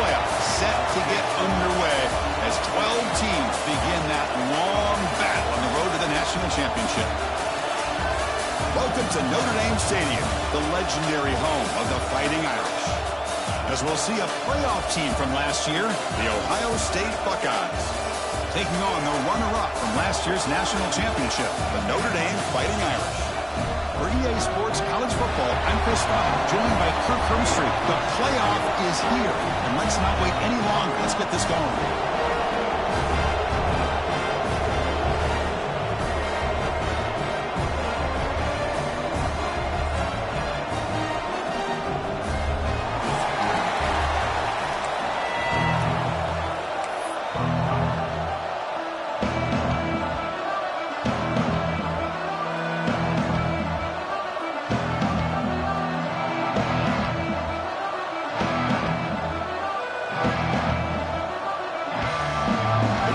playoffs set to get underway as 12 teams begin that long battle on the road to the national championship. Welcome to Notre Dame Stadium, the legendary home of the Fighting Irish, as we'll see a playoff team from last year, the Ohio State Buckeyes, taking on the runner-up from last year's national championship, the Notre Dame Fighting Irish. For EA Sports College Football, I'm Chris Bell, joined by Kirk Herbstreit. The playoff is here, and let's not wait any longer. Let's get this going.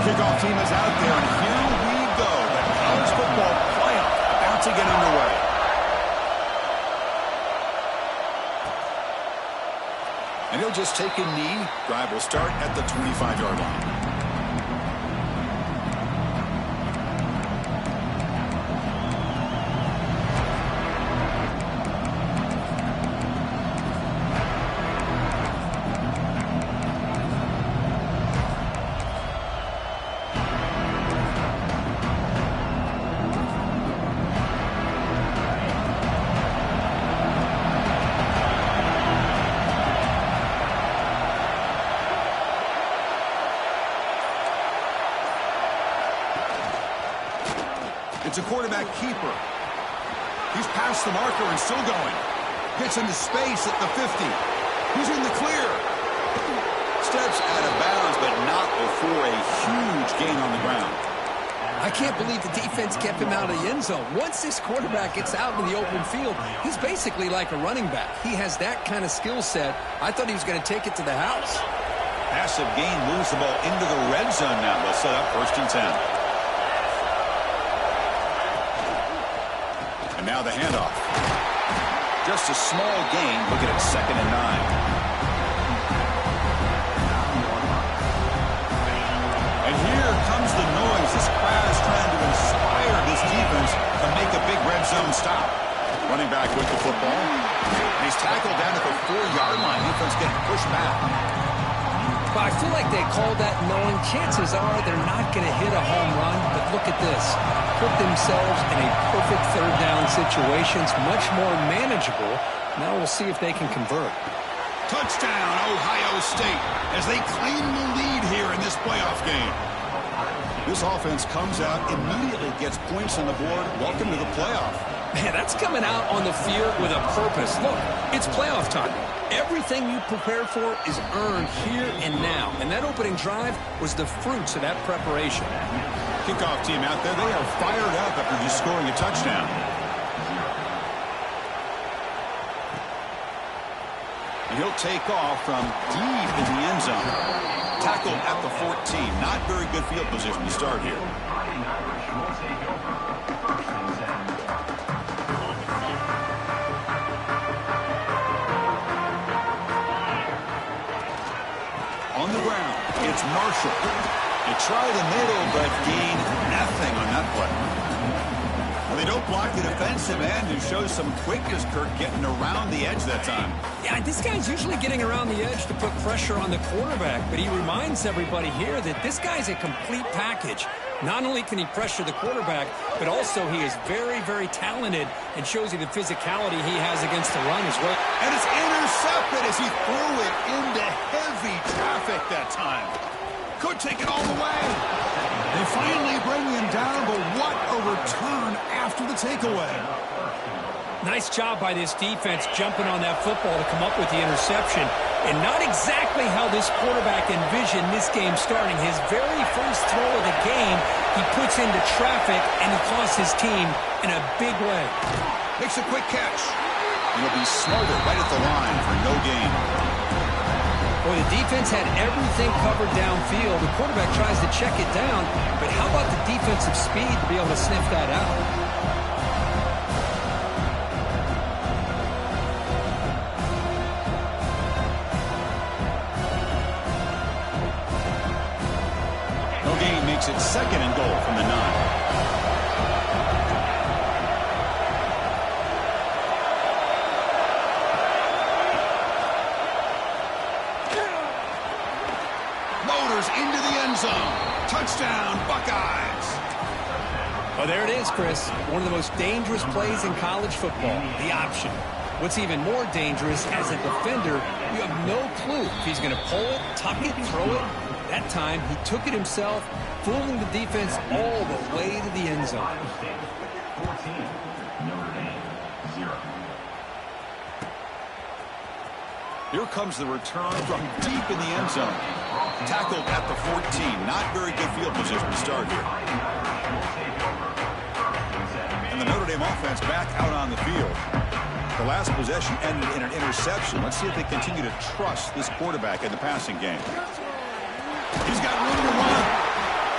Kickoff team is out there, and here we go. The college football playoff about to get underway. And he'll just take a knee. Drive will start at the 25-yard line. It's a quarterback keeper. He's past the marker and still going. Gets into space at the 50. He's in the clear. Steps out of bounds, but not before a huge gain on the ground. I can't believe the defense kept him out of the end zone. Once this quarterback gets out in the open field, he's basically like a running back. He has that kind of skill set. I thought he was going to take it to the house. Passive gain moves the ball into the red zone now. They'll set up 1st and 10. Now the handoff. Just a small gain. Look at it, 2nd and 9. And here comes the noise. This crowd is trying to inspire this defense to make a big red zone stop. Running back with the football. And he's tackled down at the 4-yard line. Defense getting pushed back. But I feel like they called that knowing chances are they're not going to hit a home run. But look at this. Put themselves in a perfect 3rd down situation. It's much more manageable. Now we'll see if they can convert. Touchdown, Ohio State, as they claim the lead here in this playoff game. This offense comes out, immediately gets points on the board. Welcome to the playoff. Man, that's coming out on the field with a purpose. Look, it's playoff time. Everything you prepare for is earned here and now. And that opening drive was the fruits of that preparation. Kickoff team out there, they are fired up after just scoring a touchdown. And he'll take off from deep in the end zone. Tackled at the 14. Not very good field position to start here. On the ground, it's Marshall. They try the middle, but gain nothing on that play. Well, they don't block the defensive end, who shows some quickness, Kirk, getting around the edge that time. Yeah, this guy's usually getting around the edge to put pressure on the quarterback, but he reminds everybody here that this guy's a complete package. Not only can he pressure the quarterback, but also he is very, very talented and shows you the physicality he has against the run as well. And it's intercepted as he threw it into heavy traffic that time. Could take it all the way. They finally bring him down, but what a return after the takeaway. Nice job by this defense jumping on that football to come up with the interception. And not exactly how this quarterback envisioned this game starting. His very first throw of the game, he puts into traffic, and he costs his team in a big way. Makes a quick catch. And he'll be smothered right at the line for no gain. Boy, the defense had everything covered downfield. The quarterback tries to check it down, but how about the defensive speed to be able to sniff that out? Well, there it is, Chris. One of the most dangerous plays in college football, the option. What's even more dangerous, as a defender, you have no clue if he's going to pull it, tuck it, throw it. That time, he took it himself, fooling the defense all the way to the end zone. Here comes the return from deep in the end zone. Tackled at the 14. Not very good field position to start here. And the Notre Dame offense back out on the field. The last possession ended in an interception. Let's see if they continue to trust this quarterback in the passing game. He's got room to run.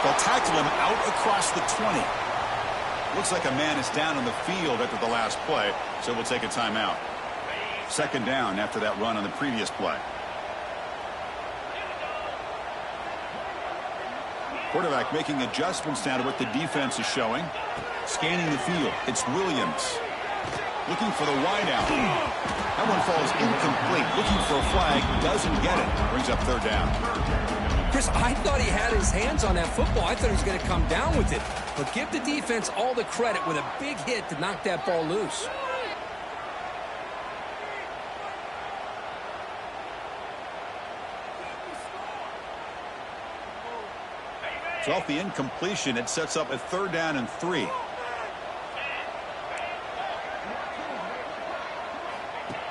They'll tackle him out across the 20. Looks like a man is down on the field after the last play, so we'll take a timeout. Second down after that run on the previous play. Quarterback making adjustments down to what the defense is showing. Scanning the field. It's Williams. Looking for the wideout. That one falls incomplete. Looking for a flag. Doesn't get it. Brings up third down. Chris, I thought he had his hands on that football. I thought he was going to come down with it. But give the defense all the credit with a big hit to knock that ball loose. So off the incompletion, it sets up a third down and 3.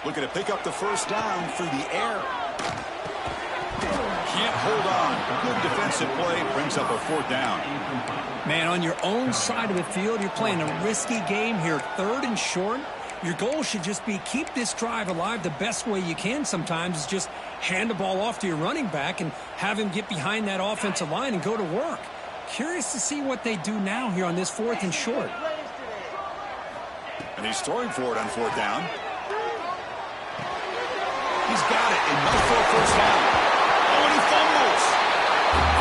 Looking to pick up the first down through the air. Can't hold on. Good defensive play. Brings up a fourth down. Man, on your own side of the field, you're playing a risky game here. Third and short. Your goal should just be keep this drive alive the best way you can sometimes is just hand the ball off to your running back and have him get behind that offensive line and go to work. Curious to see what they do now here on this fourth and short. And he's throwing for it on fourth down. He's got it, enough for a first down. Oh, and he fumbles.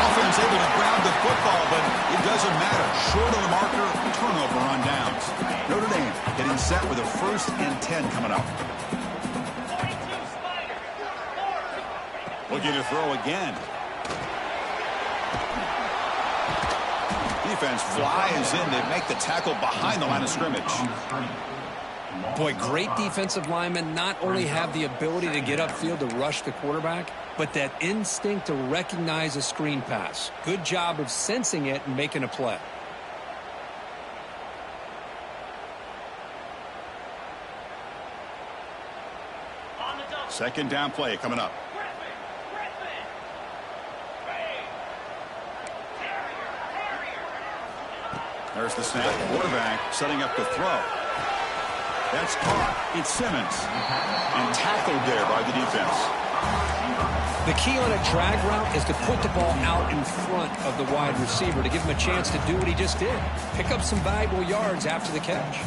Offense able to grab the football, but it doesn't matter. Short of the marker, turnover on downs. Notre Dame getting set with a 1st and 10 coming up. Looking to throw again. Defense flies in to make the tackle behind the line of scrimmage. Boy, great defensive linemen not only have the ability to get upfield to rush the quarterback, but that instinct to recognize a screen pass. Good job of sensing it and making a play. Second down play coming up. There's the snap. Quarterback setting up the throw. That's caught. It's Simmons. And tackled there by the defense. The key on a drag route is to put the ball out in front of the wide receiver to give him a chance to do what he just did. Pick up some valuable yards after the catch.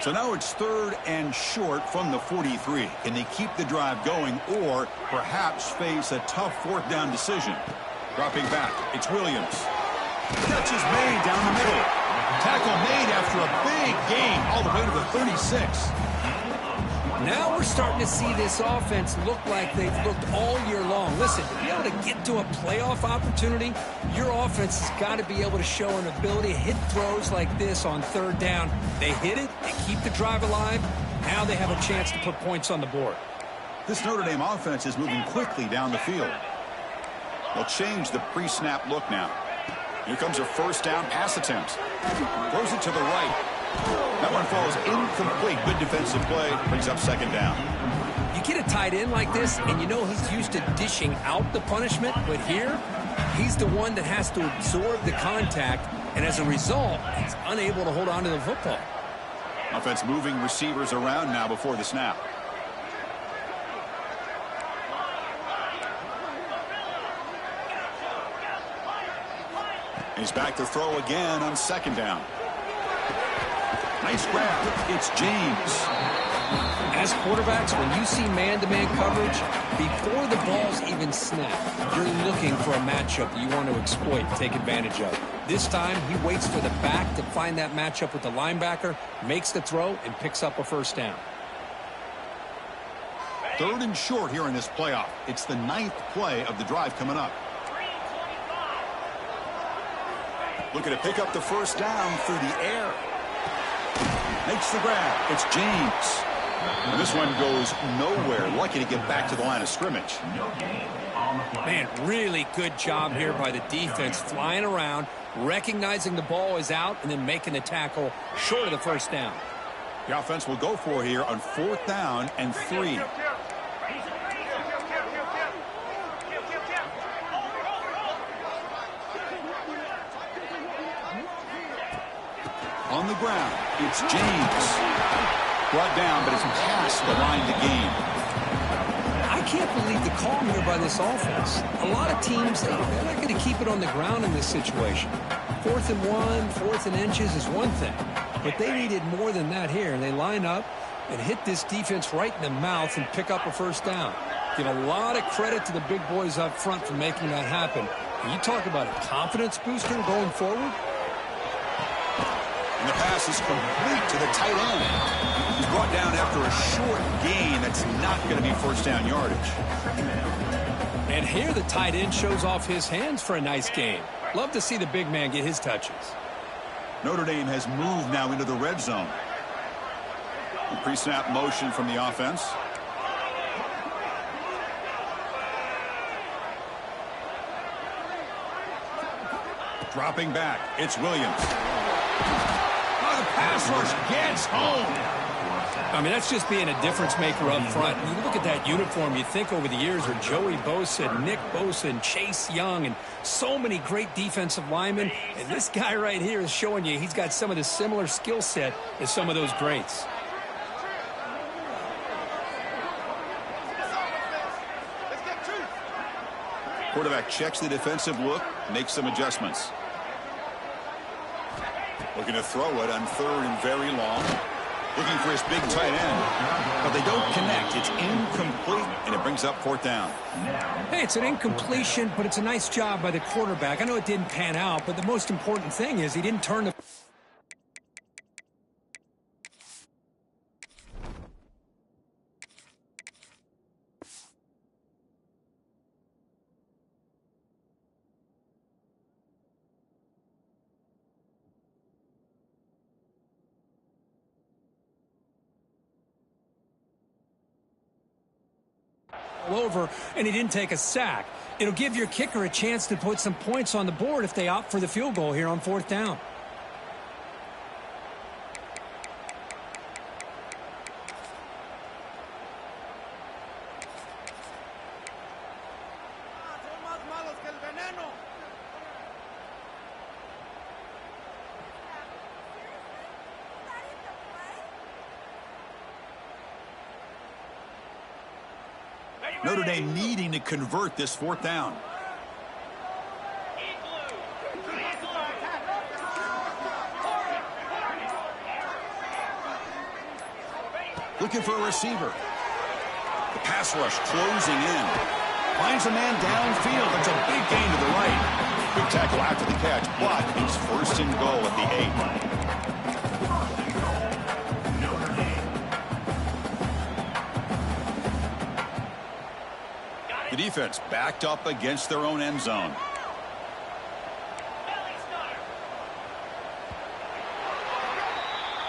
So now it's third and short from the 43. Can they keep the drive going or perhaps face a tough fourth down decision? Dropping back, it's Williams. Catch is made down the middle. Tackle made after a big gain all the way to the 36. Now we're starting to see this offense look like they've looked all year long. Listen, to be able to get to a playoff opportunity, your offense has got to be able to show an ability to hit throws like this on third down. They hit it, they keep the drive alive. Now they have a chance to put points on the board. This Notre Dame offense is moving quickly down the field. They'll change the pre-snap look now. Here comes a first down pass attempt. Throws it to the right. That one falls incomplete. Good defensive play. Brings up second down. You get a tight end like this, and you know he's used to dishing out the punishment, but here, he's the one that has to absorb the contact, and as a result, he's unable to hold on to the football. Offense moving receivers around now before the snap. He's back to throw again on second down. Nice grab. It's James. As quarterbacks, when you see man-to-man coverage, before the ball's even snapped, you're looking for a matchup that you want to exploit, take advantage of. This time, he waits for the back to find that matchup with the linebacker, makes the throw, and picks up a first down. Third and short here in this playoff. It's the 9th play of the drive coming up. Looking to pick up the first down through the air. Makes the grab. It's James. And this one goes nowhere. Lucky to get back to the line of scrimmage. Man, really good job here by the defense, flying around, recognizing the ball is out, and then making the tackle short of the first down. The offense will go for here on 4th down and 3. On the ground, it's James. Brought down, but it's past the line to gain. I can't believe the call here by this offense. A lot of teams, they're not going to keep it on the ground in this situation. 4th and 1, 4th and inches is one thing. But they needed more than that here. And they line up and hit this defense right in the mouth and pick up a first down. Give a lot of credit to the big boys up front for making that happen. And you talk about a confidence booster going forward. And the pass is complete to the tight end. He's brought down after a short gain. That's not going to be first down yardage. And here the tight end shows off his hands for a nice game. Love to see the big man get his touches. Notre Dame has moved now into the red zone. Pre-snap motion from the offense. Dropping back, it's Williams. The pass rush gets home. I mean, that's just being a difference maker up front. You look at that uniform, you think over the years with Joey Bosa, Nick Bosa, and Chase Young, and so many great defensive linemen. And this guy right here is showing you he's got some of the similar skill set as some of those greats. Quarterback checks the defensive look, makes some adjustments. Looking to throw it on 3rd and very long. Looking for his big tight end. But they don't connect. It's incomplete, and it brings up 4th down. Hey, it's an incompletion, but it's a nice job by the quarterback. I know it didn't pan out, but the most important thing is he didn't turn the... over, and he didn't take a sack. It'll give your kicker a chance to put some points on the board if they opt for the field goal here on 4th down. Notre Dame needing to convert this 4th down. Looking for a receiver. The pass rush closing in. Finds a man downfield. That's a big gain to the right. Big tackle after the catch. Block. It's 1st and goal at the 8. The defense backed up against their own end zone.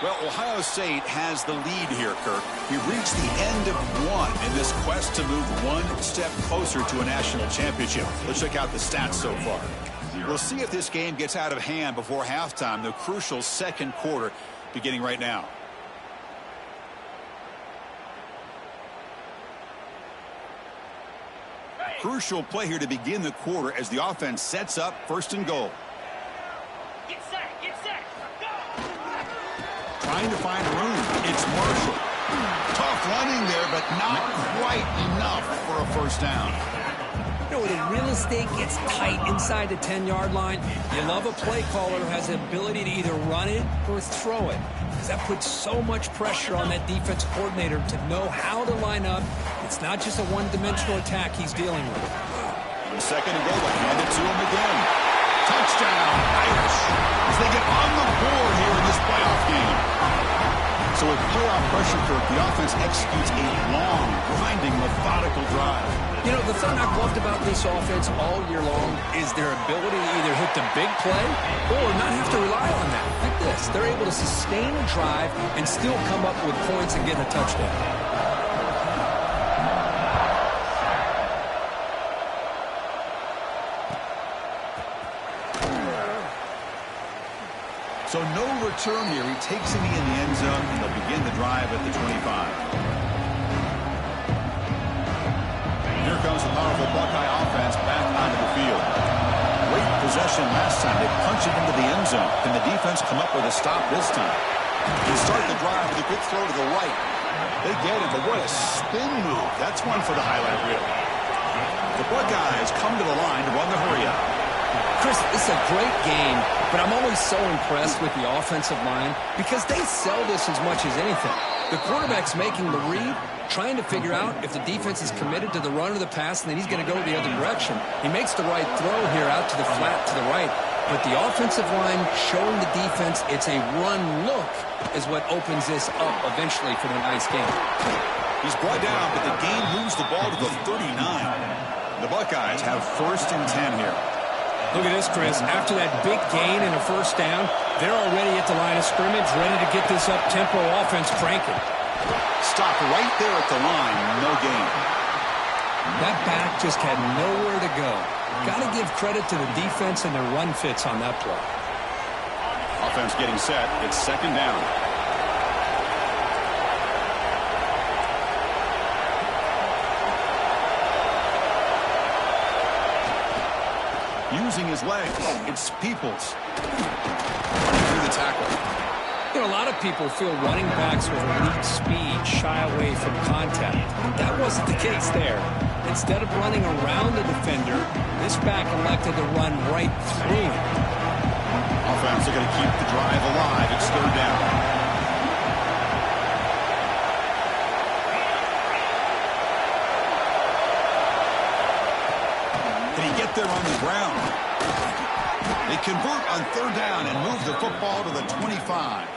Well, Ohio State has the lead here, Kirk. We've reached the end of one in this quest to move one step closer to a national championship. Let's check out the stats so far. We'll see if this game gets out of hand before halftime, the crucial 2nd quarter beginning right now. Crucial play here to begin the quarter as the offense sets up 1st and goal. Get set, get set. Go. Trying to find room. It's Marshall. Tough running there, but not quite enough for a first down. You know, when the real estate gets tight inside the 10-yard line, you love a play caller who has the ability to either run it or throw it. Because that puts so much pressure on that defense coordinator to know how to line up. It's not just a one-dimensional attack he's dealing with. 2nd and goal, hand it to him again. Touchdown, Irish, as they get on the board here in this playoff game. So with playoff pressure, Kirk, the offense executes a long, grinding, methodical drive. You know, the thing I've loved about this offense all year long is their ability to either hit the big play or not have to rely on that. Like this, they're able to sustain a drive and still come up with points and get a touchdown. So no return here. He takes it in the end zone, and they'll begin the drive at the 25. Here comes the powerful Buckeye offense back onto the field. Great possession last time. They punch it into the end zone. Can the defense come up with a stop this time? They start the drive with a good throw to the right. They get it, but what a spin move. That's one for the highlight reel. The Buckeyes come to the line to run the hurry-up. Chris, this is a great game, but I'm always so impressed with the offensive line because they sell this as much as anything. The quarterback's making the read, trying to figure out if the defense is committed to the run or the pass, and then he's going to go the other direction. He makes the right throw here out to the flat to the right, but the offensive line showing the defense it's a run look is what opens this up eventually for the nice game. He's brought down, but the game moves the ball to the 39. The Buckeyes have 1st and 10 here. Look at this, Chris. After that big gain and a first down, they're already at the line of scrimmage, ready to get this up-tempo offense cranking. Stop right there at the line. No gain. That back just had nowhere to go. Got to give credit to the defense and their run fits on that play. Offense getting set. It's 2nd down. Using his legs, it's Peoples. Running through the tackle. You know, a lot of people feel running backs with elite speed shy away from contact. That wasn't the case there. Instead of running around the defender, this back elected to run right through him. Offense are going to keep the drive alive. It's 3rd down. Get there on the ground. They convert on 3rd down and move the football to the 25.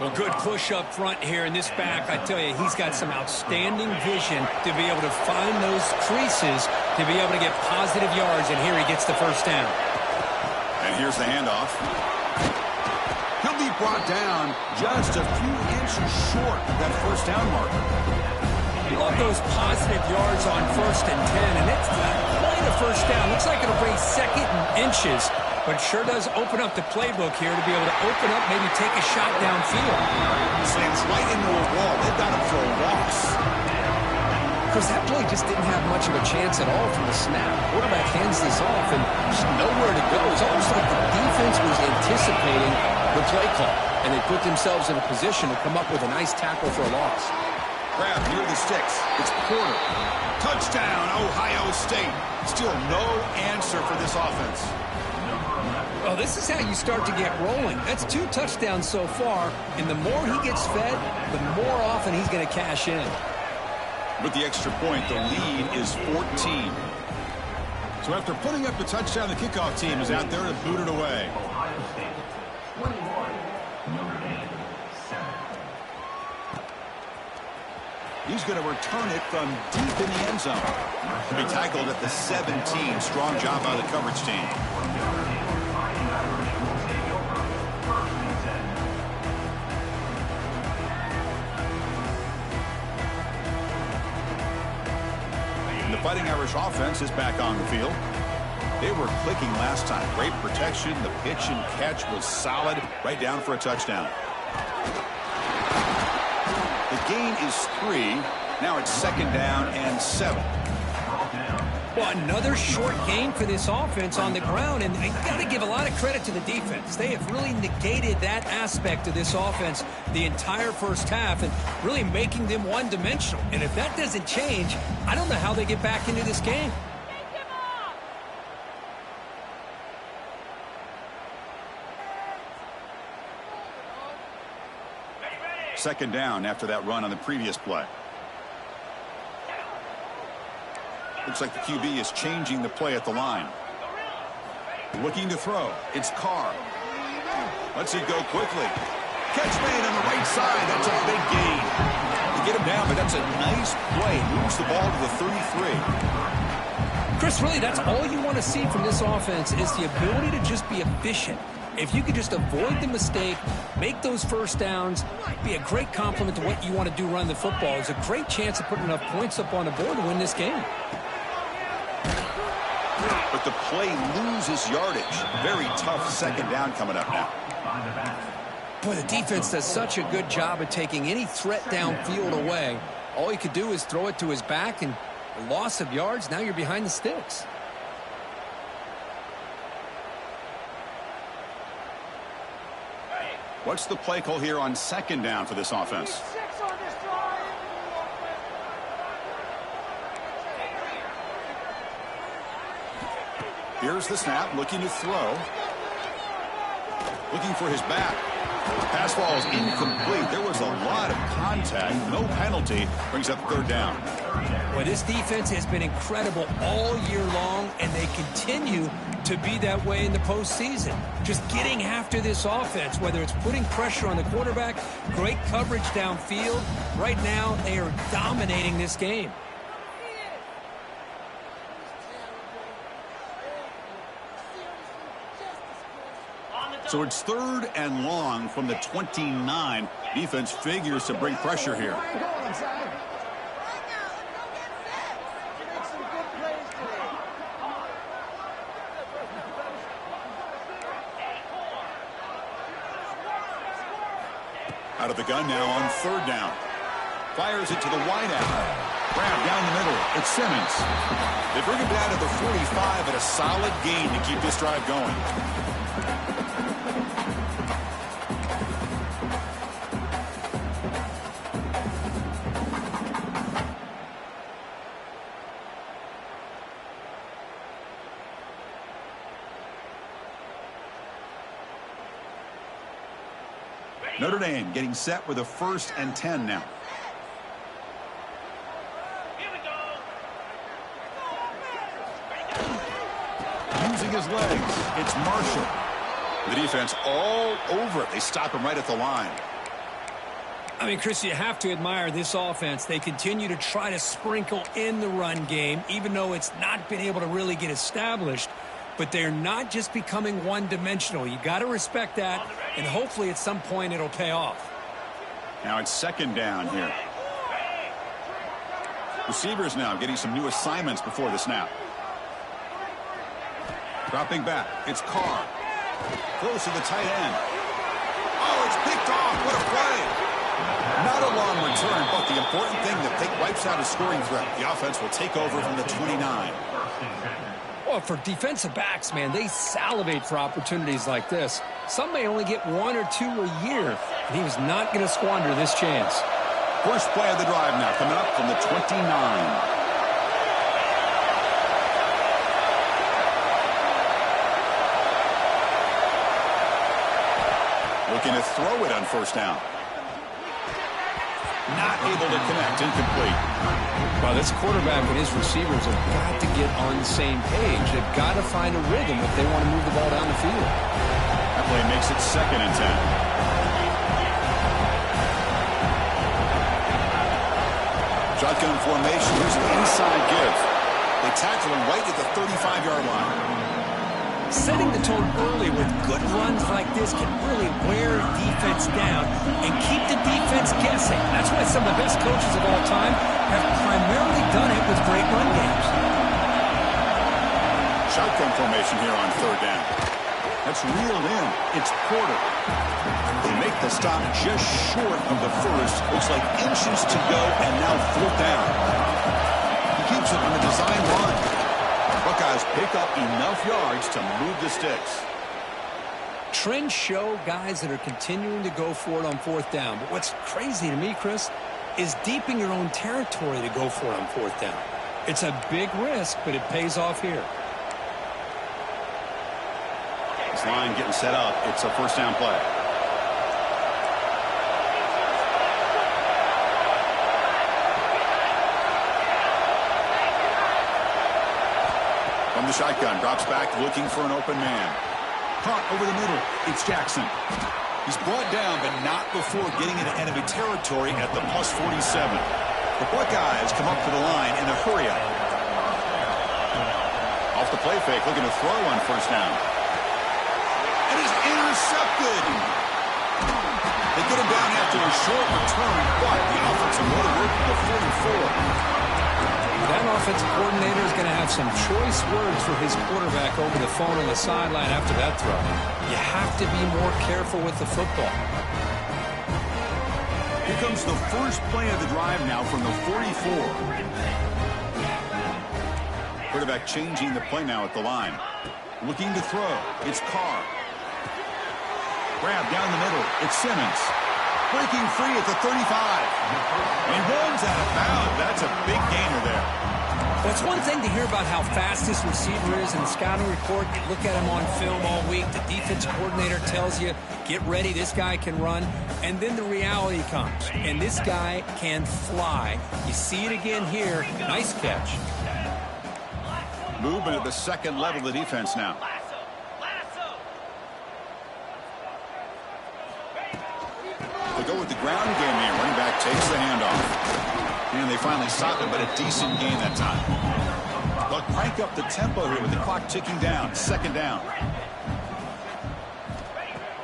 A good push up front here in this back. I tell you, he's got some outstanding vision to be able to find those creases to be able to get positive yards, and here he gets the 1st down. And here's the handoff. He'll be brought down just a few inches short of that 1st down marker. You love those positive yards on 1st and 10, and it's not quite a 1st down. Looks like it'll bring 2nd and inches, but sure does open up the playbook here to be able to open up, maybe take a shot downfield. Slams right into a wall. They've got him for a loss. Because that play just didn't have much of a chance at all from the snap. Quarterback hands this off, and there's nowhere to go. It's almost like the defense was anticipating the play call, and they put themselves in a position to come up with a nice tackle for a loss. Grab near the sticks. It's Porter. Touchdown, Ohio State. Still no answer for this offense. Well, this is how you start to get rolling. That's 2 touchdowns so far, and the more he gets fed, the more often he's going to cash in. With the extra point, the lead is 14. So after putting up the touchdown, the kickoff team is out there to boot it away. He's going to return it from deep in the end zone. He'll be tackled at the 17. Strong job by the coverage team. And the Fighting Irish offense is back on the field. They were clicking last time. Great protection. The pitch and catch was solid. Right down for a touchdown. The gain is 3. Now it's 2nd down and 7. Well, another short game for this offense on the ground, and you got to give a lot of credit to the defense. They have really negated that aspect of this offense the entire first half and really making them one-dimensional. And if that doesn't change, I don't know how they get back into this game. 2nd down after that run on the previous play. Looks like the QB is changing the play at the line. Looking to throw. It's Carr. Lets it go quickly. Catch made on the right side. That's a big gain. to get him down, but that's a nice play. Moves the ball to the 33. Chris, really, that's all you want to see from this offense is the ability to just be efficient. If you could just avoid the mistake, make those first downs, be a great compliment to what you want to do running the football. It's a great chance of putting enough points up on the board to win this game. But the play loses yardage. Very tough second down coming up now. Boy, the defense does such a good job of taking any threat downfield away. All you could do is throw it to his back, and a loss of yards, now you're behind the sticks. What's the play call here on second down for this offense? Here's the snap, looking to throw. Looking for his back. Pass ball is incomplete. There was a lot of contact. No penalty. Brings up third down. Well, this defense has been incredible all year long, and they continue to be that way in the postseason. Just getting after this offense, whether it's putting pressure on the quarterback, great coverage downfield. Right now, they are dominating this game. So it's third and long from the 29. Defense figures to bring pressure here. Out of the gun now on third down. Fires it to the wideout. Grab down the middle. It's Simmons. They bring him down to the 45 at a solid gain to keep this drive going. Notre Dame getting set with a 1st and 10 now. Here we go. Using his legs, it's Marshall. The defense all over it. They stop him right at the line. I mean, Chris, you have to admire this offense. They continue to try to sprinkle in the run game, even though it's not been able to really get established. But they're not just becoming one-dimensional. You got to respect that, and hopefully at some point it'll pay off. Now it's second down here. Receivers now getting some new assignments before the snap. Dropping back, it's Carr. Throws to the tight end. Oh, it's picked off. What a play. Not a long return, but the important thing that they wipes out a scoring threat. The offense will take over from the 29. Well, for defensive backs, man, they salivate for opportunities like this. Some may only get 1 or 2 a year, and he was not going to squander this chance. First play of the drive now coming up from the 29. Looking to throw it on first down. Not able to connect, incomplete. Well, this quarterback and his receivers have got to get on the same page. They've got to find a rhythm if they want to move the ball down the field. That play makes it 2nd and 10. Shotgun formation. Here's the inside give. They tackle him right at the 35-yard line. Setting the tone early with good runs like this can really wear defense down and keep the defense guessing. That's why some of the best coaches of all time have primarily done it with great run games. Shotgun formation here on third down. That's reeled in. It's Porter. They make the stop just short of the first. Looks like inches to go, and now 4th down. He keeps it on the design run. Buckeyes pick up enough yards to move the sticks. Trends show guys that are continuing to go for it on 4th down. But what's crazy to me, Chris, is deep in your own territory to go for it on 4th down. It's a big risk, but it pays off here. This line getting set up. It's a 1st down play. From the shotgun, drops back looking for an open man. Caught over the middle. It's Jackson. He's brought down, but not before getting into enemy territory at the plus 47. The Buckeyes come up to the line in a hurry up. Off the play fake, looking to throw on first down. And he's intercepted. They get him down after a short return, but the offensive motor worked to the 44. That offensive coordinator is going to have some choice words for his quarterback over the phone on the sideline after that throw. You have to be more careful with the football. Here comes the first play of the drive now from the 44. Quarterback changing the play now at the line. Looking to throw. It's Carr. Grab down the middle. It's Simmons. Breaking free at the 35. And runs out of bounds. That's a big gainer there. That's one thing to hear about how fast this receiver is in the scouting report. You look at him on film all week. The defense coordinator tells you, get ready, this guy can run. And then the reality comes. And this guy can fly. You see it again here. Nice catch. Movement at the second level of the defense now. They go with the ground game here. Running back takes the handoff. And they finally stop it, but a decent gain that time. They'll crank up the tempo here with the clock ticking down. Second down.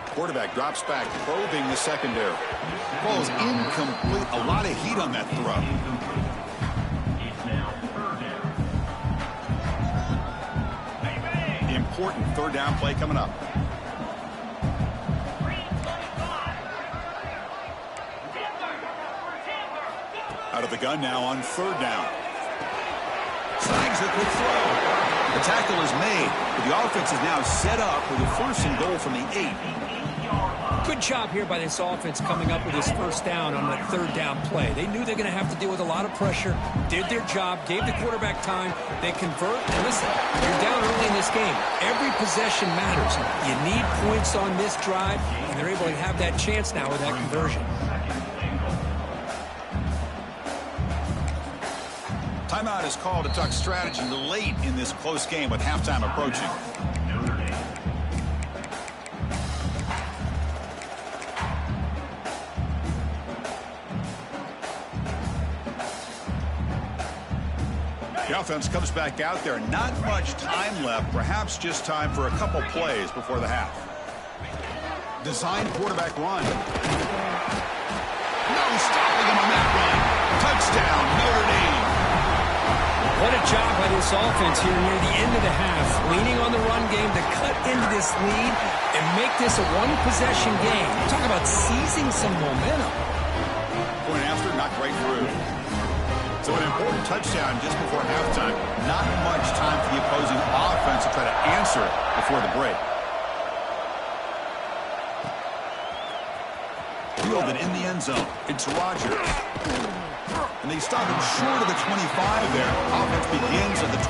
Quarterback drops back, probing the secondary. Ball is incomplete. A lot of heat on that throw. Important third down play coming up. Out of the gun now on third down. Snags the quick throw. The tackle is made, but the offense is now set up with a first and goal from the 8. Good job here by this offense coming up with this first down on that third down play. They knew they're going to have to deal with a lot of pressure, did their job, gave the quarterback time. They convert, and listen, you're down early in this game. Every possession matters. You need points on this drive, and they're able to have that chance now with that conversion. Timeout is called to talk strategy late in this close game with halftime approaching. The offense comes back out there. Not much time left. Perhaps just time for a couple plays before the half. Design quarterback run. No stopping him on that run. Touchdown, Notre Dame. What a job by this offense here near the end of the half. Leaning on the run game to cut into this lead and make this a one-possession game. Talk about seizing some momentum. Point after, not great through. So an important touchdown just before halftime. Not much time for the opposing offense to try to answer before the break. Fielded in the end zone. It's Rodgers. And they stop him short of the 25 there. Offense begins at the 22.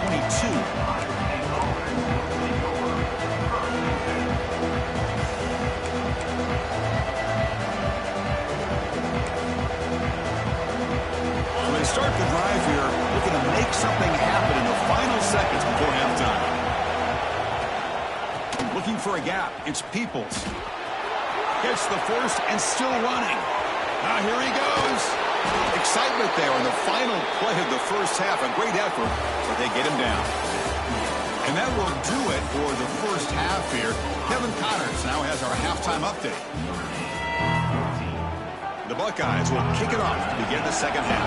So they start the drive here, looking to make something happen in the final seconds before halftime. Looking for a gap. It's Peoples. Gets the first and still running. Now here he goes. Excitement there on the final play of the first half. A great effort, but they get him down. And that will do it for the first half here. Kevin Connors now has our halftime update. The Buckeyes will kick it off to begin the second half.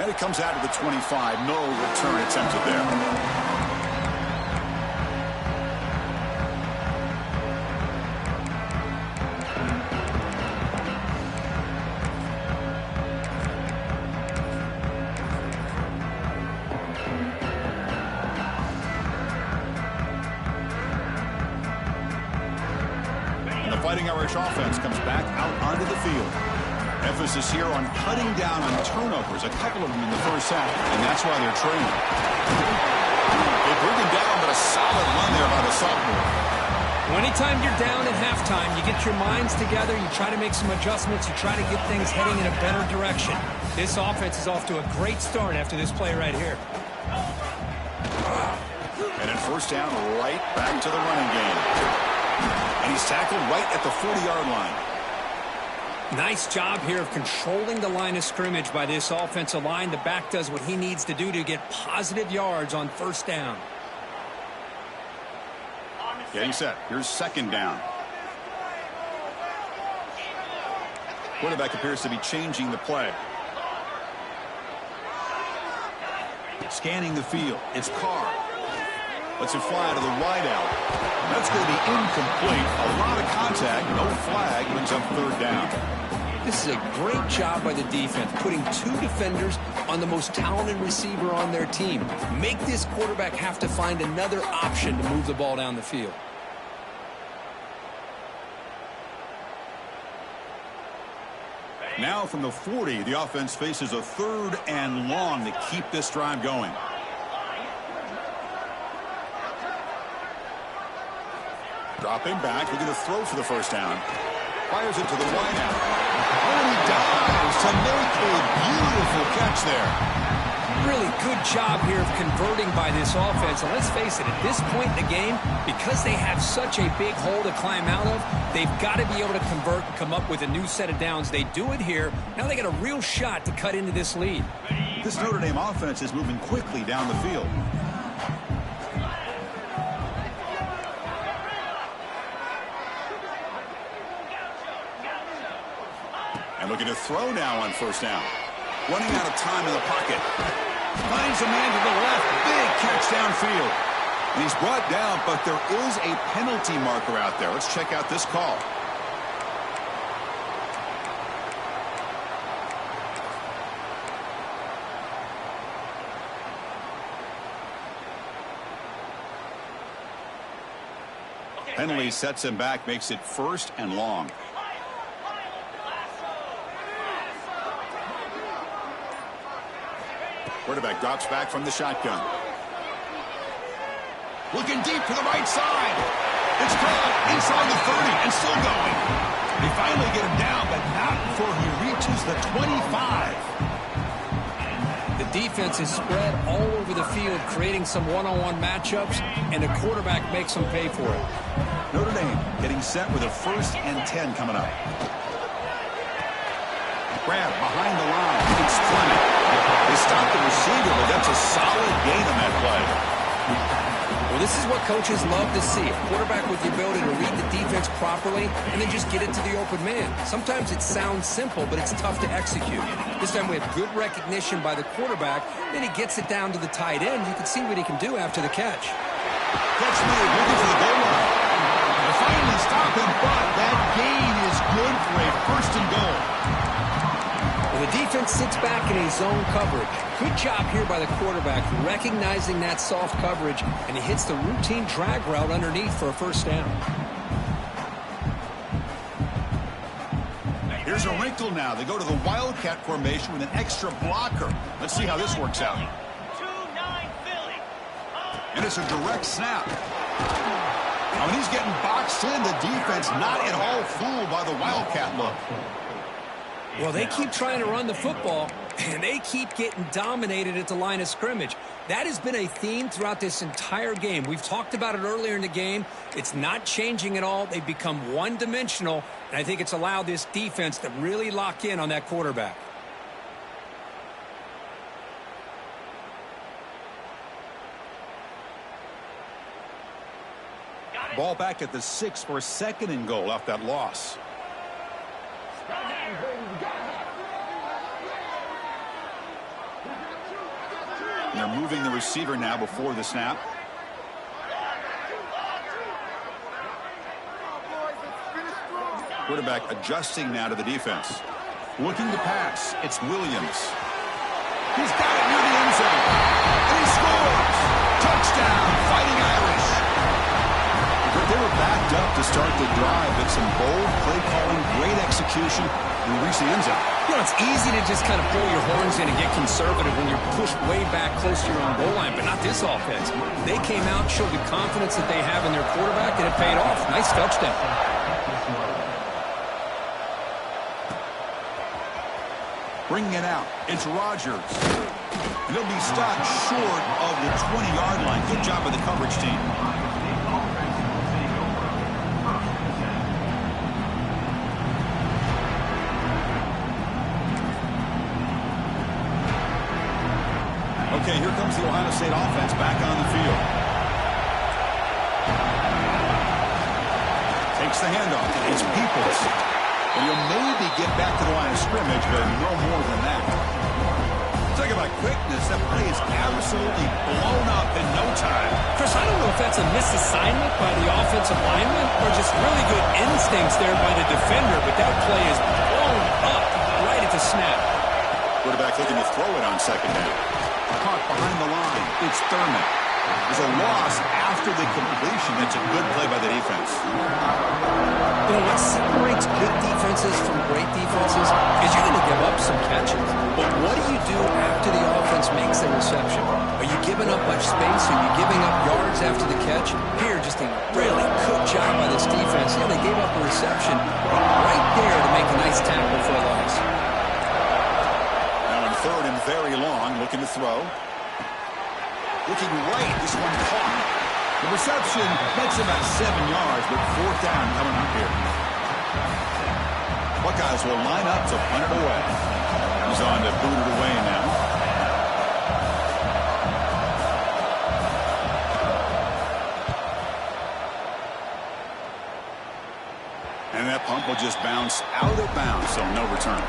And it comes out to the 25. No return attempted there. Fighting Irish offense comes back out onto the field. Emphasis here on cutting down on turnovers, a couple of them in the first half, and that's why they're trailing. They bring him down, but a solid run there by the sophomore. Well, anytime you're down at halftime, you get your minds together, you try to make some adjustments, you try to get things heading in a better direction. This offense is off to a great start after this play right here. And in first down, right back to the running game. And he's tackled right at the 40-yard line. Nice job here of controlling the line of scrimmage by this offensive line. The back does what he needs to do to get positive yards on first down. Getting set. Here's second down. Quarterback appears to be changing the play. Scanning the field. It's Carr. Lets it fly to the wideout. That's going to be incomplete. A lot of contact. No flag. Brings up third down. This is a great job by the defense, putting two defenders on the most talented receiver on their team. Make this quarterback have to find another option to move the ball down the field. Now from the 40, the offense faces a third and long to keep this drive going. Dropping back, looking to throw for the first down. Fires it to the wideout. Oh, and he dives to make a beautiful catch there. Really good job here of converting by this offense. And let's face it, at this point in the game, because they have such a big hole to climb out of, they've got to be able to convert and come up with a new set of downs. They do it here. Now they got a real shot to cut into this lead. This Notre Dame offense is moving quickly down the field. And looking to throw now on first down. Running out of time in the pocket. Finds a man to the left. Big catch downfield. And he's brought down, but there is a penalty marker out there. Let's check out this call. Penalty sets him back, makes it first and long. Quarterback drops back from the shotgun. Looking deep to the right side. It's caught inside the 30 and still going. They finally get him down, but not before he reaches the 25. The defense is spread all over the field, creating some one-on-one matchups, and the quarterback makes them pay for it. Notre Dame getting set with a 1st and 10 coming up. Grab behind the line. It's plenty. They stopped the receiver, but that's a solid gain on that play. Well, this is what coaches love to see. A quarterback with the ability to read the defense properly and then just get it to the open man. Sometimes it sounds simple, but it's tough to execute. This time we have good recognition by the quarterback. Then he gets it down to the tight end. You can see what he can do after the catch. Catch made, looking for the goal line. They finally stop him, but that gain is good for a 1st and goal. Well, the defense sits back in a zone coverage. Good job here by the quarterback, recognizing that soft coverage, and he hits the routine drag route underneath for a first down. Here's a wrinkle now. They go to the Wildcat formation with an extra blocker. Let's see how this works out. 2-9 Philly. And it's a direct snap. Now, when he's getting boxed in, the defense not at all fooled by the Wildcat look. Well, they keep trying to run the football, and they keep getting dominated at the line of scrimmage. That has been a theme throughout this entire game. We've talked about it earlier in the game. It's not changing at all. They've become one-dimensional, and I think it's allowed this defense to really lock in on that quarterback. Ball back at the 6 for a 2nd and goal off that loss. And they're moving the receiver now before the snap. Quarterback adjusting now to the defense. Looking to pass. It's Williams. He's got it near the end zone. And he scores. Touchdown, Fighting Irish. They were backed up to start the drive, but some bold play calling, great execution, and reach the end zone. You know, it's easy to just kind of pull your horns in and get conservative when you're pushed way back close to your own goal line, but not this offense. They came out, showed the confidence that they have in their quarterback, and it paid off. Nice touchdown. Bringing it out, it's Rodgers. And he'll be stopped short of the 20-yard line. Good job by the coverage team. Okay, here comes the Ohio State offense back on the field. Takes the handoff. It's Peoples. And he'll maybe get back to the line of scrimmage, but no more than that. Talk about quickness. That play is absolutely blown up in no time. Chris, I don't know if that's a misassignment by the offensive lineman or just really good instincts there by the defender, but that play is blown up right at the snap. Quarterback looking to throw it on second down. Caught behind the line. It's Thurman. There's a loss after the completion. That's a good play by the defense. You know, what separates good defenses from great defenses is you're going to give up some catches. But what do you do after the offense makes the reception? Are you giving up much space? Are you giving up yards after the catch? Here, just a really good job by this defense. Yeah, they gave up a reception right there to make a nice tackle for a loss. Now on third and very long, looking to throw. Looking right, this one caught. The reception makes about 7 yards, but fourth down coming up here. Buckeyes will line up to punt it away. He's on to boot it away now. And that punt will just bounce out of bounds, so no return.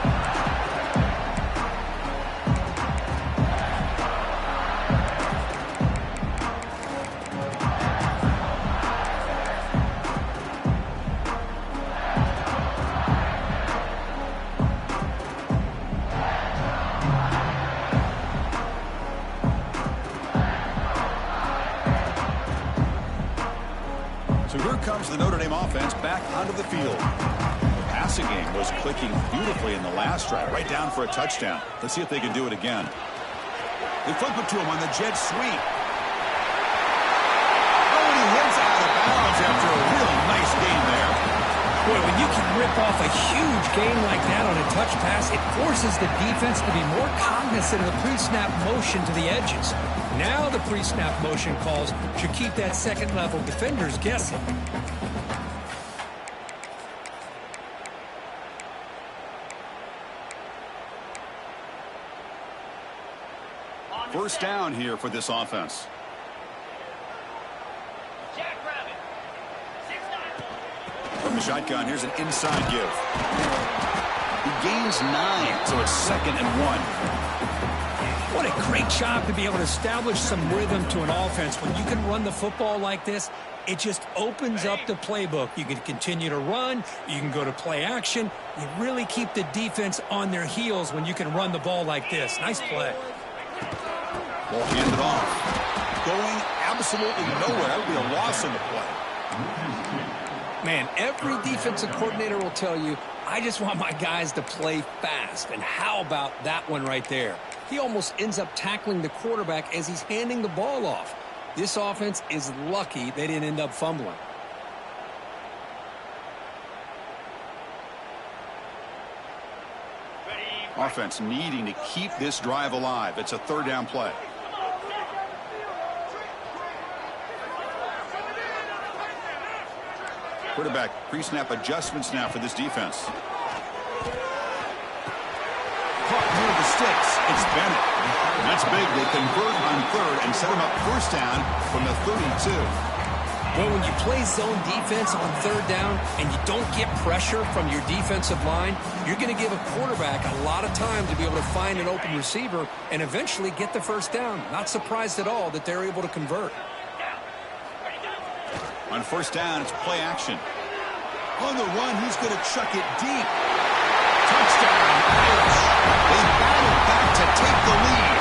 Comes the Notre Dame offense back onto the field. The passing game was clicking beautifully in the last drive, right down for a touchdown. Let's see if they can do it again. They flip it to him on the jet sweep. Oh, and he hits out of bounds after a really nice game there. Boy, when you can rip off a huge gain like that on a touch pass, it forces the defense to be more cognizant of the pre-snap motion to the edges. Now the pre-snap motion calls should keep that second-level defenders guessing. First down here for this offense. Jackrabbit. 6-9. From the shotgun, here's an inside give. He gains 9, so it's 2nd and 1. What a great job to be able to establish some rhythm to an offense. When you can run the football like this, it just opens up the playbook. You can continue to run. You can go to play action. You really keep the defense on their heels when you can run the ball like this. Nice play. Ball handed off. Going absolutely nowhere. That would be a loss in the play. Man, every defensive coordinator will tell you, I just want my guys to play fast. And how about that one right there? He almost ends up tackling the quarterback as he's handing the ball off. This offense is lucky they didn't end up fumbling. Offense needing to keep this drive alive. It's a third down play. Quarterback pre-snap adjustments now for this defense. Caught near the sticks. It's Bennett. That's big. They convert on third and set him up first down from the 32. Well, when you play zone defense on third down and you don't get pressure from your defensive line, you're going to give a quarterback a lot of time to be able to find an open receiver and eventually get the first down. Not surprised at all that they're able to convert. On first down, it's play action. On the run, he's going to chuck it deep. Touchdown, Irish. They battle back to take the lead.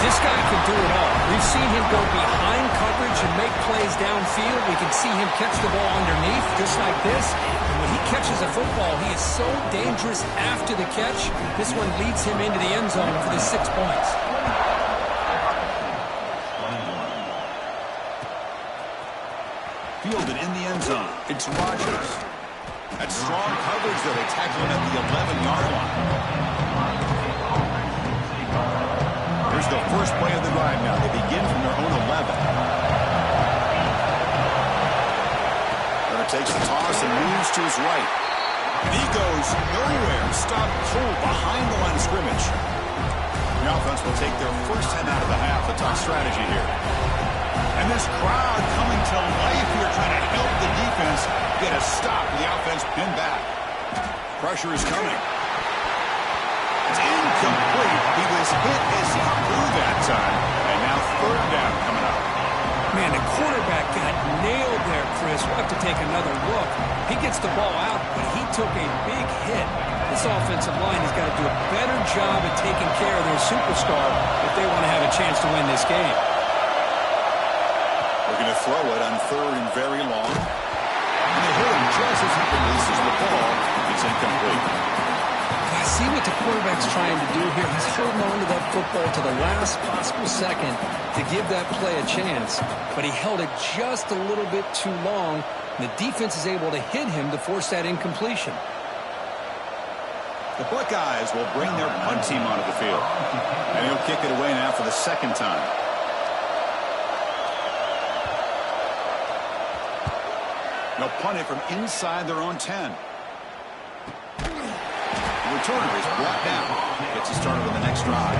This guy can do it all. We've seen him go behind coverage and make plays downfield. We can see him catch the ball underneath, just like this. And when he catches a football, he is so dangerous after the catch. This one leads him into the end zone for the 6 points. Fielded in the end zone. It's Rodgers. That's strong coverage, though. They tackle him at the 11-yard line. Here's the first play of the drive now. They begin from their own 11. Runner takes the toss and moves to his right. And he goes nowhere. Stopped cold behind the line of scrimmage. The offense will take their first 10 out of the half. A tough strategy here. And this crowd coming to life here, trying to help the defense get a stop. The offense pinned back. Pressure is coming. It's incomplete. He was hit as he threw that time. And now third down coming up. Man, the quarterback got nailed there, Chris. We'll have to take another look. He gets the ball out, but he took a big hit. This offensive line has got to do a better job at taking care of their superstar if they want to have a chance to win this game. We're going to throw it on third and very long. And they hit him just as he releases the ball. It's incomplete. I see what the quarterback's trying to do here. He's holding on to that football to the last possible second to give that play a chance. But he held it just a little bit too long. And the defense is able to hit him to force that incompletion. The Buckeyes will bring their punt team onto the field. And he'll kick it away now for the second time. They'll punt it from inside their own 10. The returner is brought down. Gets us started on the next drive.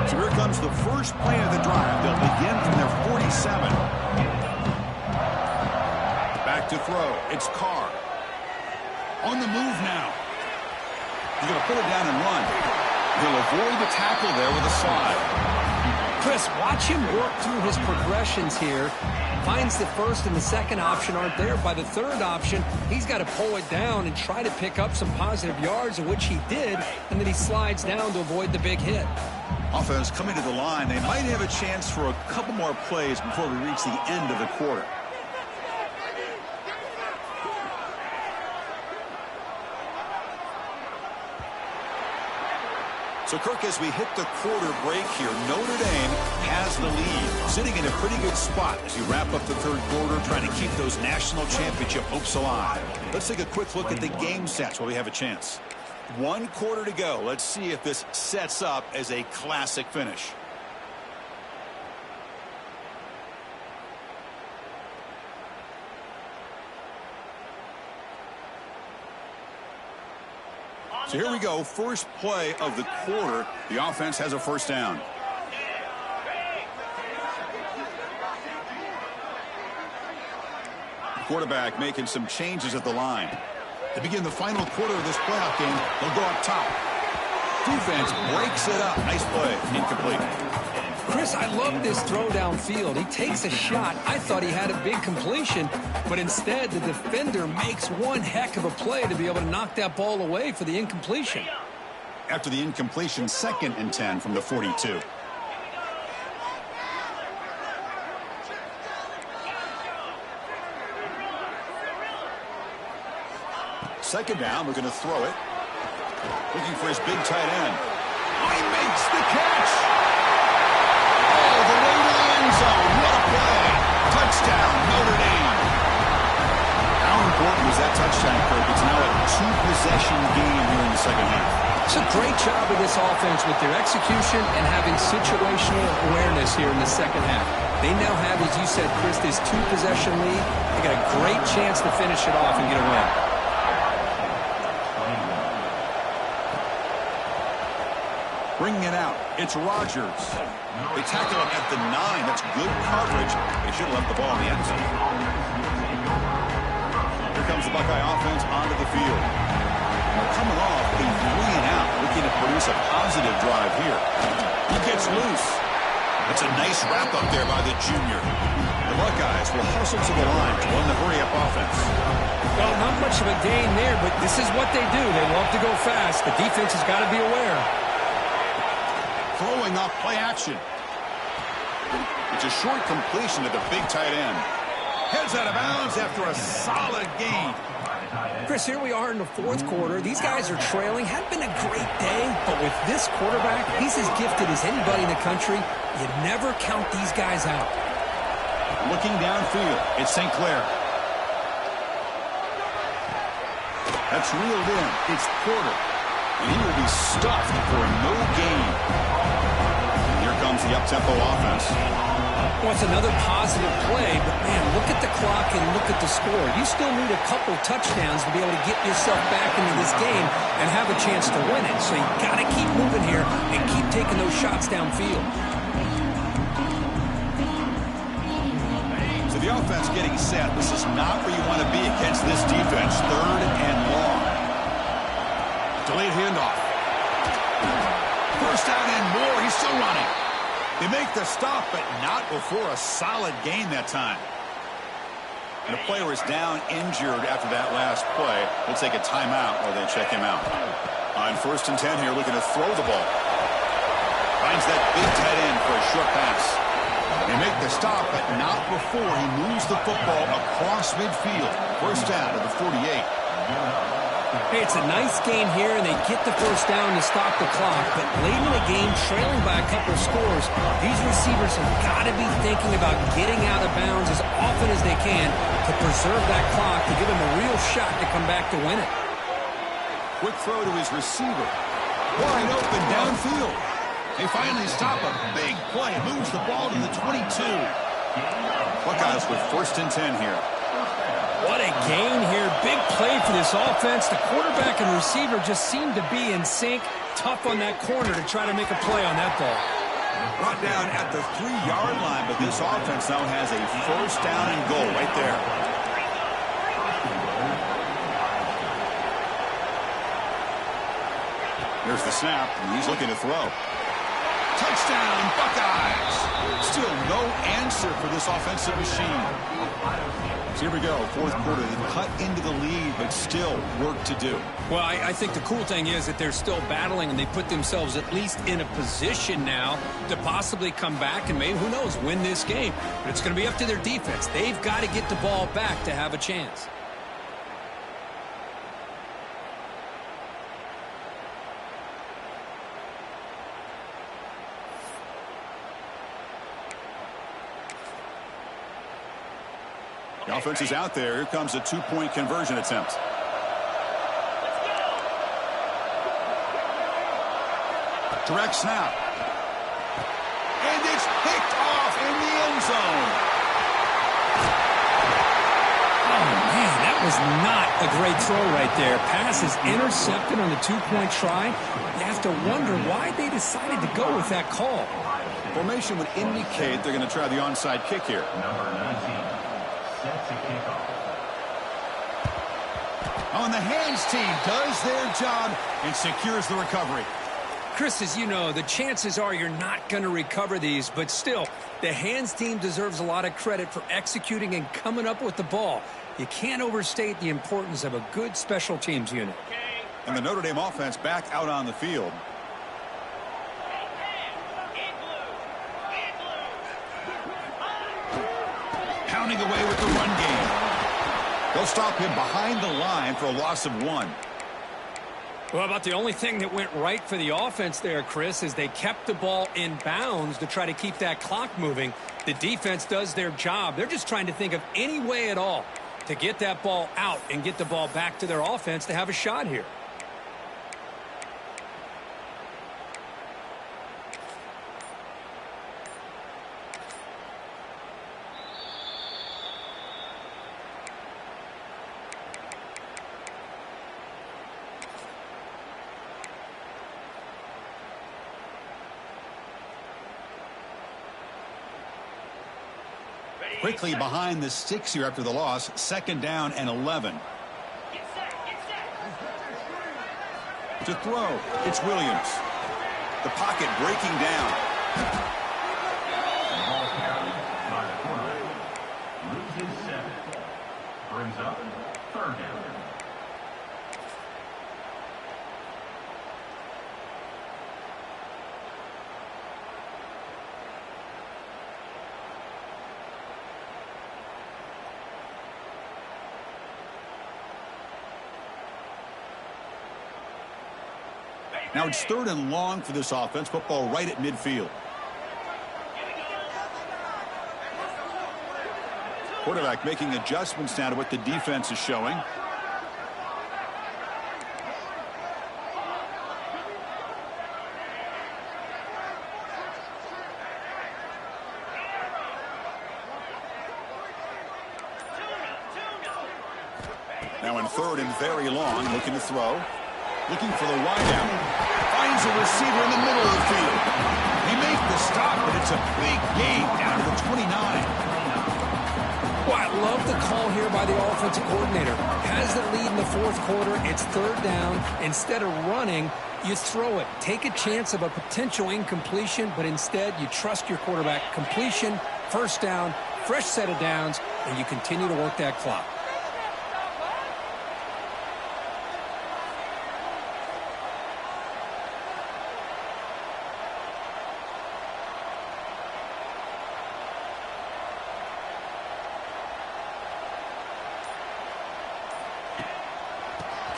So here comes the first play of the drive. They'll begin from their 47. Back to throw. It's Carr. On the move now. He's going to put it down and run. He'll avoid the tackle there with a slide. Chris, watch him work through his progressions here. Finds the first and the second option aren't there. By the third option, he's got to pull it down and try to pick up some positive yards, of which he did, and then he slides down to avoid the big hit. Offense coming to the line. They might have a chance for a couple more plays before we reach the end of the quarter. So, Kirk, as we hit the quarter break here, Notre Dame has the lead, sitting in a pretty good spot as you wrap up the third quarter, trying to keep those national championship hopes alive. Let's take a quick look at the game stats while we have a chance. 1 quarter to go. Let's see if this sets up as a classic finish. So here we go, first play of the quarter. The offense has a first down. The quarterback making some changes at the line. To begin the final quarter of this playoff game, they'll go up top. Defense breaks it up. Nice play. Incomplete. Chris, I love this throw downfield. He takes a shot. I thought he had a big completion, but instead the defender makes one heck of a play to be able to knock that ball away for the incompletion. After the incompletion, 2nd and 10 from the 42. Second down, we're going to throw it. Looking for his big tight end. Oh, he makes the catch! Oh, the way to the end zone. What a play. Touchdown, Notre Dame. How important was that touchdown, Kirk? It's now a 2-possession game here in the second half. It's a great job of this offense with their execution and having situational awareness here in the second half. They now have, as you said, Chris, this 2-possession lead. They got a great chance to finish it off and get a win. Bringing it out, it's Rodgers. They tackle him at the 9. That's good coverage. They should have left the ball in the end zone. Here comes the Buckeye offense onto the field. They're coming off a 3-and-out, looking to produce a positive drive here. He gets loose. That's a nice wrap-up there by the junior. The Buckeyes will hustle to the line to run the hurry-up offense. Well, not much of a gain there, but this is what they do. They love to go fast. The defense has got to be aware. Throwing off play action. It's a short completion to the big tight end. Heads out of bounds after a solid gain. Chris, here we are in the fourth quarter. These guys are trailing. Hadn't been a great day, but with this quarterback, he's as gifted as anybody in the country. You never count these guys out. Looking downfield, it's St. Clair. That's reeled in. It's Porter. And he will be stuffed for no gain. And here comes the up-tempo offense. Well, it's another positive play, but, man, look at the clock and look at the score. You still need a couple touchdowns to be able to get yourself back into this game and have a chance to win it. So you got to keep moving here and keep taking those shots downfield. So the offense getting set. This is not where you want to be against this defense. Third and long. Delayed handoff. First down and more. He's still running. They make the stop, but not before a solid gain that time. And the player is down injured after that last play. We'll take a timeout while they check him out. On 1st and 10 here, looking to throw the ball. Finds that big tight end for a short pass. They make the stop, but not before he moves the football across midfield. First down to the 48. Hey, it's a nice game here, and they get the first down to stop the clock. But late in the game, trailing by a couple scores, these receivers have got to be thinking about getting out of bounds as often as they can to preserve that clock, to give them a real shot to come back to win it. Quick throw to his receiver. Wide open downfield. They finally stop a big play. Moves the ball to the 22. Buckeyes with 1st and 10 here. What a gain here. Big play for this offense. The quarterback and receiver just seem to be in sync. Tough on that corner to try to make a play on that ball. Brought down at the 3-yard line, but this offense now has a first down and goal right there. Here's the snap, and he's looking to throw. Touchdown, Buckeyes! Still no answer for this offensive machine. So here we go, fourth quarter. They've cut into the lead, but still work to do. Well, I think the cool thing is that they're still battling, and they put themselves at least in a position now to possibly come back and maybe, who knows, win this game. But it's going to be up to their defense. They've got to get the ball back to have a chance. The offense is out there. Here comes a 2-point conversion attempt. Direct snap. And it's picked off in the end zone. Oh, man, that was not a great throw right there. Pass is intercepted on the 2-point try. You have to wonder why they decided to go with that call. Formation would indicate they're going to try the onside kick here. Number 19. Sets a kickoff. On the hands team does their job and secures the recovery. Chris, as you know, the chances are you're not going to recover these, but still, the hands team deserves a lot of credit for executing and coming up with the ball. You can't overstate the importance of a good special teams unit. And the Notre Dame offense back out on the field. Pounding away with the run game. They'll stop him behind the line for a loss of 1. Well, about the only thing that went right for the offense there, Chris, is they kept the ball in bounds to try to keep that clock moving. The defense does their job. They're just trying to think of any way at all to get that ball out and get the ball back to their offense to have a shot here. Quickly behind the 6 here after the loss. 2nd down and 11. To throw, it's Williams. The pocket breaking down. Ball carried by the quarterback. Loses 7. Brings up 3rd down. Now it's 3rd and long for this offense. Football right at midfield. Quarterback making adjustments now to what the defense is showing. Now in 3rd and very long, looking to throw. Looking for the wide out. Finds a receiver in the middle of the field. He makes the stop, but it's a big gain down to the 29. Well, I love the call here by the offensive coordinator. Has the lead in the 4th quarter. It's 3rd down. Instead of running, you throw it. Take a chance of a potential incompletion, but instead you trust your quarterback. Completion, 1st down, fresh set of downs, and you continue to work that clock.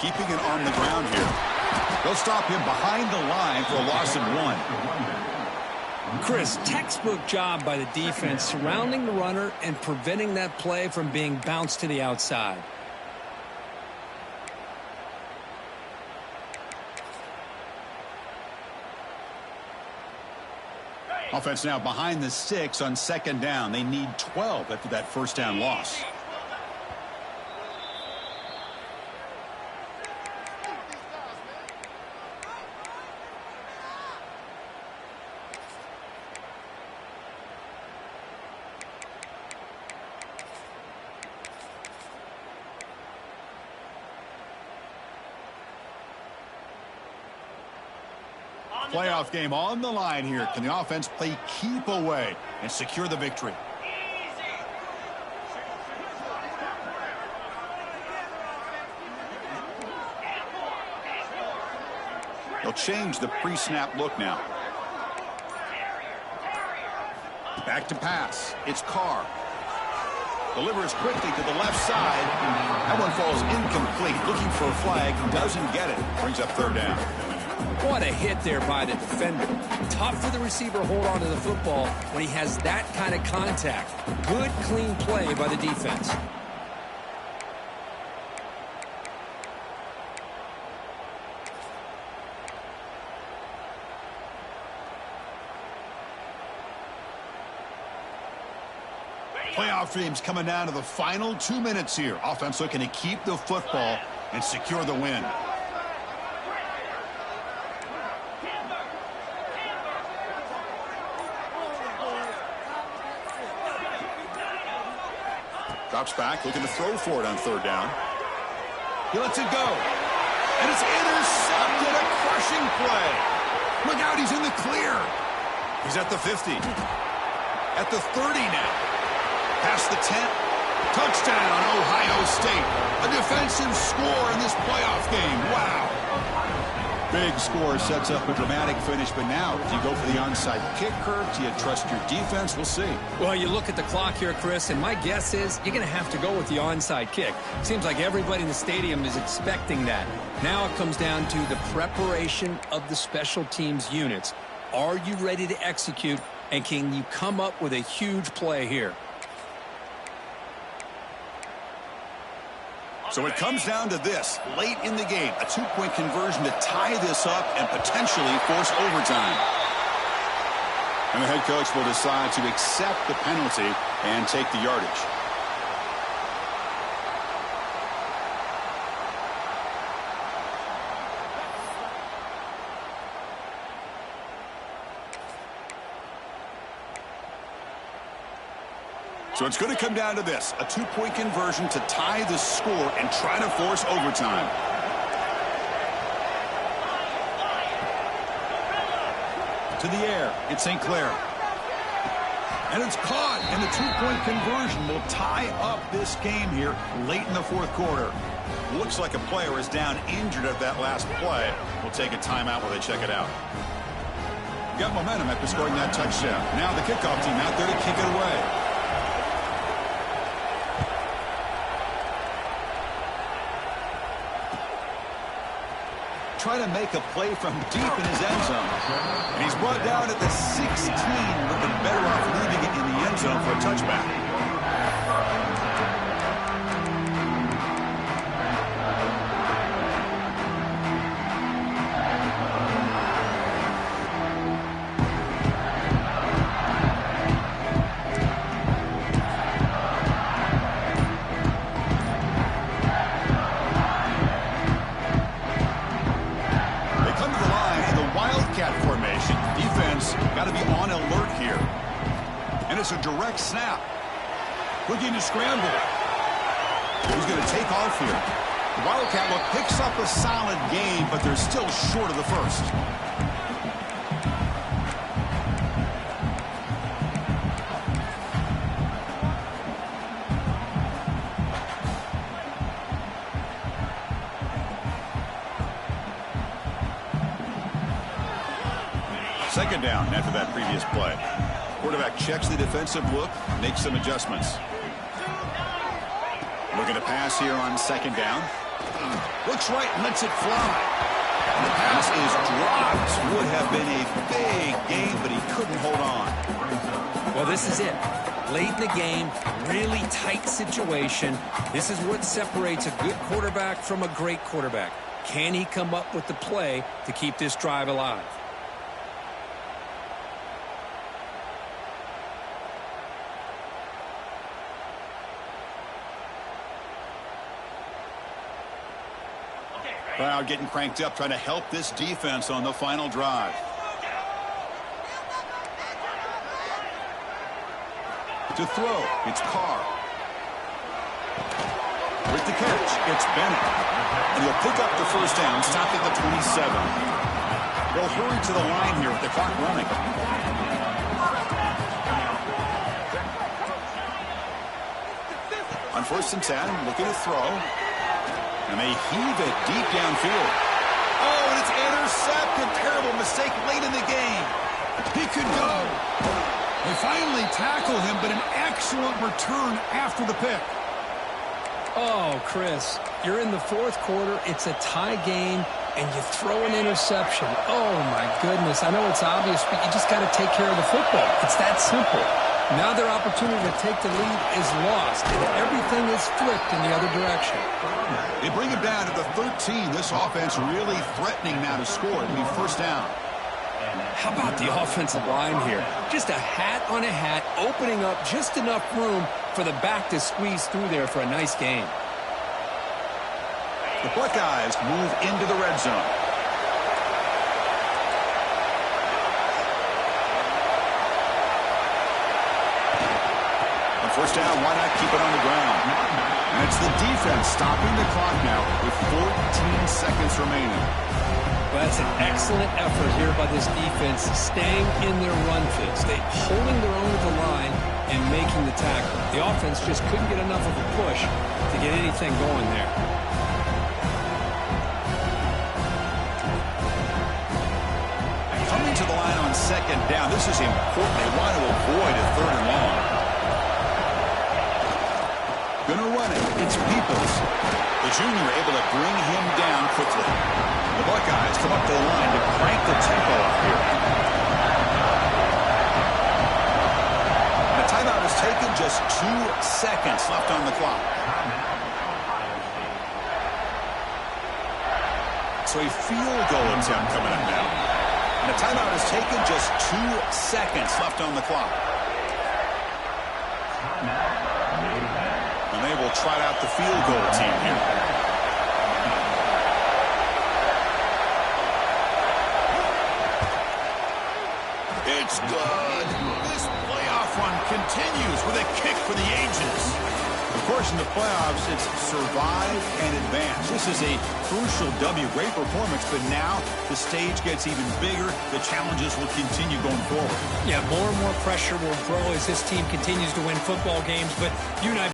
Keeping it on the ground here. They'll stop him behind the line for a loss of 1. Chris, textbook job by the defense surrounding the runner and preventing that play from being bounced to the outside. Offense now behind the 6 on 2nd down. They need 12 after that 1st down loss. Playoff game on the line here. Can the offense play keep away and secure the victory? They'll change the pre-snap look now. Back to pass. It's Carr. Delivers quickly to the left side. That one falls incomplete. Looking for a flag. Doesn't get it. Brings up 3rd down. What a hit there by the defender. Tough for the receiver to hold on to the football when he has that kind of contact. Good, clean play by the defense. Playoff games coming down to the final 2 minutes here. Offense looking to keep the football and secure the win. Drops back, looking to throw for it on 3rd down. He lets it go. And it's intercepted. A crushing play. Look out, he's in the clear. He's at the 50. At the 30 now. Past the 10. Touchdown, Ohio State. A defensive score in this playoff game. Wow. Big score sets up a dramatic finish, but now, do you go for the onside kicker? Do you trust your defense? We'll see. Well, you look at the clock here, Chris, and my guess is you're going to have to go with the onside kick. Seems like everybody in the stadium is expecting that. Now it comes down to the preparation of the special teams units. Are you ready to execute, and can you come up with a huge play here? So it comes down to this. Late in the game, a 2-point conversion to tie this up and potentially force overtime. And the head coach will decide to accept the penalty and take the yardage. So it's going to come down to this, a 2-point conversion to tie the score and try to force overtime. To the air, it's St. Clair. And it's caught, and the 2-point conversion will tie up this game here late in the 4th quarter. Looks like a player is down injured at that last play. We'll take a timeout while they check it out. Got momentum after scoring that touchdown. Now the kickoff team out there to kick it away. trying to make a play from deep in his end zone. And he's brought down at the 16, looking better off leaving it in the end zone for a touchback. It's a direct snap. Looking to scramble. He's going to take off here. The Wildcat look picks up a solid gain, but they're still short of the first. Second down after that previous play. Quarterback checks the defensive look, makes some adjustments. Looking to pass here on second down. Looks right and lets it fly. And the pass is dropped. Would have been a big gain, but he couldn't hold on. Well, this is it. Late in the game, really tight situation. This is what separates a good quarterback from a great quarterback. Can he come up with the play to keep this drive alive? Crowd getting cranked up, trying to help this defense on the final drive. To throw, it's Carr. With the catch, it's Bennett. And he'll pick up the first down, stop at the 27. They'll hurry to the line here with the clock running. On 1st and 10, looking to throw. And they heave it deep downfield. Oh, and it's intercepted. Terrible mistake late in the game. He could go. They finally tackle him, but an excellent return after the pick. Oh, Chris, you're in the fourth quarter. It's a tie game, and you throw an interception. Oh, my goodness. I know it's obvious, but you just got to take care of the football. It's that simple. Now their opportunity to take the lead is lost, and everything is flipped in the other direction. They bring him down to the 13. This offense really threatening now to score. It'll be first down. How about the offensive line here? Just a hat on a hat, opening up just enough room for the back to squeeze through there for a nice gain. The Buckeyes move into the red zone. On first down, why not keep it on the ground? And it's the defense stopping the clock now with 14 seconds remaining. Well, that's an excellent effort here by this defense, staying in their run fits. They holding their own at the line and making the tackle. The offense just couldn't get enough of a push to get anything going there. Coming to the line on second down. This is important. They want to avoid a third and long. Gonna run it. It's Peoples. The junior able to bring him down quickly. The Buckeyes come up to the line to crank the tempo up here. The timeout is taken. Just 2 seconds left on the clock. So a field goal attempt coming up now. And the timeout is taken. Just 2 seconds left on the clock. And they will trot out the field goal team here. It's good. This playoff run continues with a kick for the ages. Of course, in the playoffs, it's survive and advance. This is a crucial W. Great performance, but now the stage gets even bigger. The challenges will continue going forward. Yeah, more and more pressure will grow as this team continues to win football games, but you and I